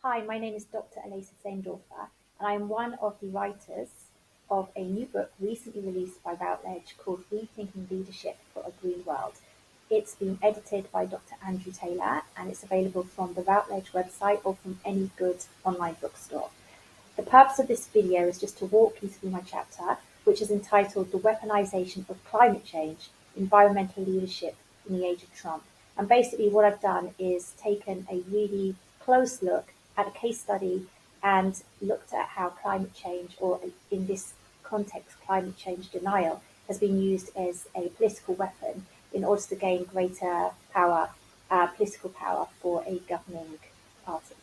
Hi, my name is Dr. Elesa Zehndorfer, and I am one of the writers of a new book recently released by Routledge called Rethinking Leadership for a Green World. It's been edited by Dr. Andrew Taylor, and it's available from the Routledge website or from any good online bookstore. The purpose of this video is just to walk you through my chapter, which is entitled The Weaponization of Climate Change, Environmental Leadership in the Age of Trump. And basically what I've done is taken a really close look at a case study and looked at how climate change, or in this context, climate change denial, has been used as a political weapon in order to gain greater power, political power for a governing party.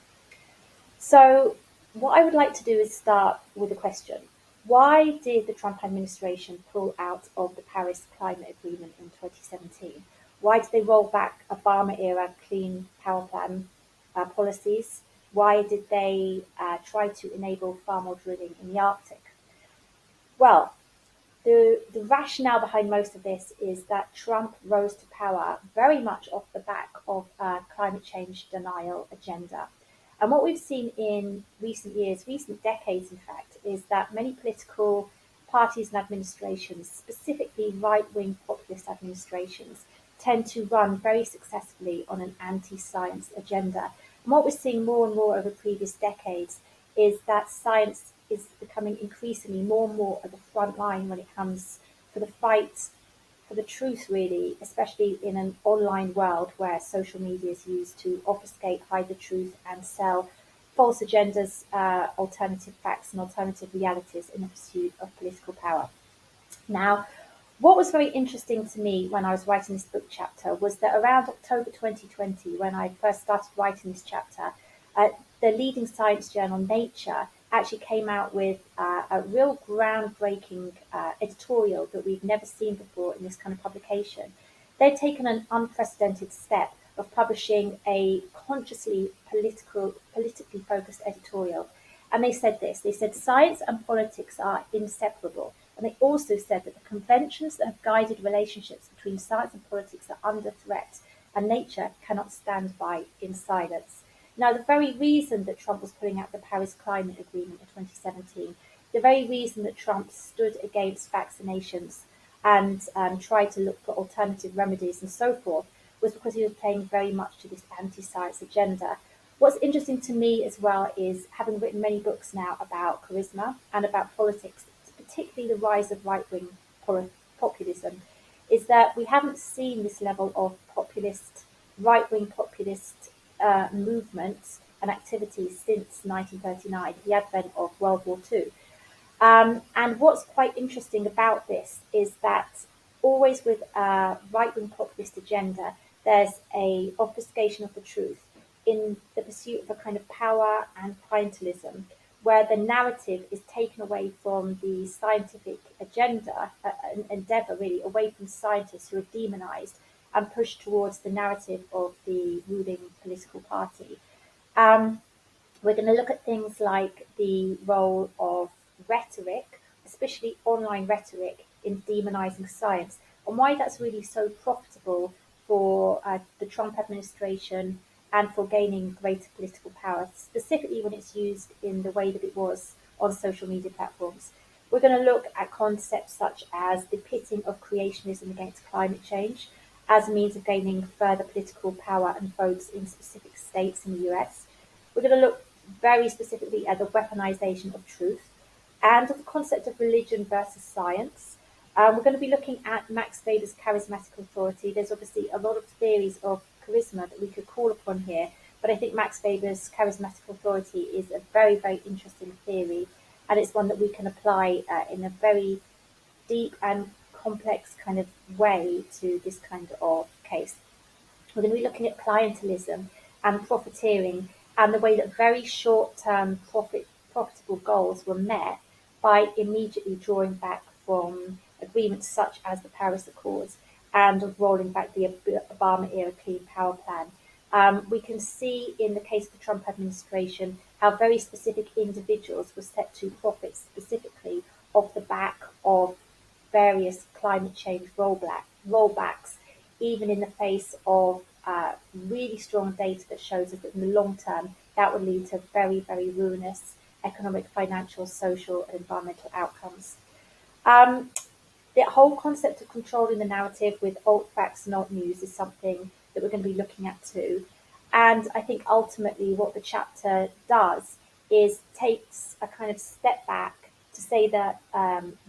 So what I would like to do is start with a question. Why did the Trump administration pull out of the Paris Climate Agreement in 2017? Why did they roll back Obama-era clean power plan policies? Why did they try to enable far more drilling in the Arctic? Well, the rationale behind most of this is that Trump rose to power very much off the back of a climate change denial agenda. And what we've seen in recent years, recent decades in fact, is that many political parties and administrations, specifically right-wing populist administrations, tend to run very successfully on an anti-science agenda. And what we're seeing more and more over previous decades is that science is becoming increasingly more and more at the front line when it comes for the fight for the truth, really, especially in an online world where social media is used to obfuscate, hide the truth, and sell false agendas, alternative facts, and alternative realities in the pursuit of political power. Now, what was very interesting to me when I was writing this book chapter was that around October 2020, when I first started writing this chapter, the leading science journal Nature actually came out with a real groundbreaking editorial that we've never seen before in this kind of publication. They'd taken an unprecedented step of publishing a consciously politically focused editorial. And they said this, they said science and politics are inseparable. And they also said that the conventions that have guided relationships between science and politics are under threat, and nature cannot stand by in silence. Now, the very reason that Trump was pulling out the Paris Climate Agreement in 2017, the very reason that Trump stood against vaccinations and tried to look for alternative remedies and so forth, was because he was playing very much to this anti-science agenda. What's interesting to me as well is, having written many books now about charisma and about politics, particularly the rise of right-wing populism, is that we haven't seen this level of right-wing populist movements and activities since 1939, the advent of World War II. And what's quite interesting about this is that always with a right-wing populist agenda, there's a obfuscation of the truth in the pursuit of a kind of power and clientelism, where the narrative is taken away from the scientific agenda, endeavor really, away from scientists who are demonized and pushed towards the narrative of the ruling political party. We're going to look at things like the role of rhetoric, especially online rhetoric, in demonizing science, and why that's really so profitable for the Trump administration and for gaining greater political power, specifically when it's used in the way that it was on social media platforms. We're going to look at concepts such as the pitting of creationism against climate change as a means of gaining further political power and votes in specific states in the US. We're going to look very specifically at the weaponization of truth and of the concept of religion versus science. We're going to be looking at Max Weber's charismatic authority. There's obviously a lot of theories of charisma that we could call upon here, but I think Max Weber's charismatic authority is a very, very interesting theory, and it's one that we can apply in a very deep and complex kind of way to this kind of case. We're going to be looking at clientelism and profiteering and the way that very short-term profitable goals were met by immediately drawing back from agreements such as the Paris Accords and of rolling back the Obama-era Clean Power Plan. We can see in the case of the Trump administration how very specific individuals were set to profit specifically off the back of various climate change rollbacks, even in the face of really strong data that shows us that in the long term, that would lead to very, very ruinous economic, financial, social, and environmental outcomes. Um, the whole concept of controlling the narrative with alt facts and alt news is something that we're going to be looking at too. And I think ultimately what the chapter does is takes a kind of step back to say that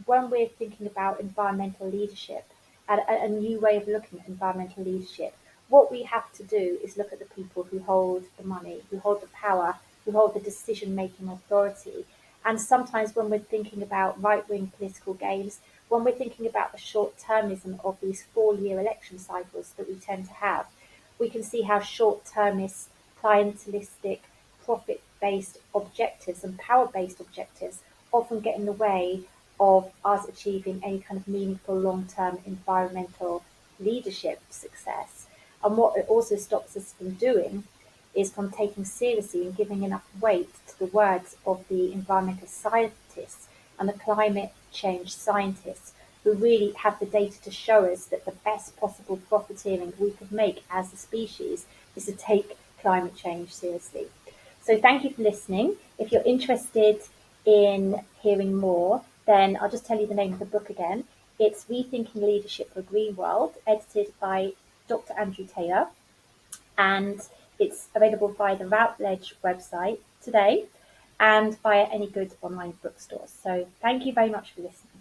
when we're thinking about environmental leadership and a new way of looking at environmental leadership, what we have to do is look at the people who hold the money, who hold the power, who hold the decision making authority. And sometimes when we're thinking about right wing political games, when we're thinking about the short termism of these 4-year election cycles that we tend to have, we can see how short termist, clientelistic, profit based objectives and power based objectives often get in the way of us achieving any kind of meaningful long term environmental leadership success. And what it also stops us from doing is from taking seriously and giving enough weight to the words of the environmental scientists and the climate change scientists who really have the data to show us that the best possible profiteering we could make as a species is to take climate change seriously. So thank you for listening. If you're interested in hearing more, then I'll just tell you the name of the book again. It's Rethinking Leadership for a Green World, edited by Dr. Andrew Taylor, and it's available via the Routledge website today and via any good online bookstores. So thank you very much for listening.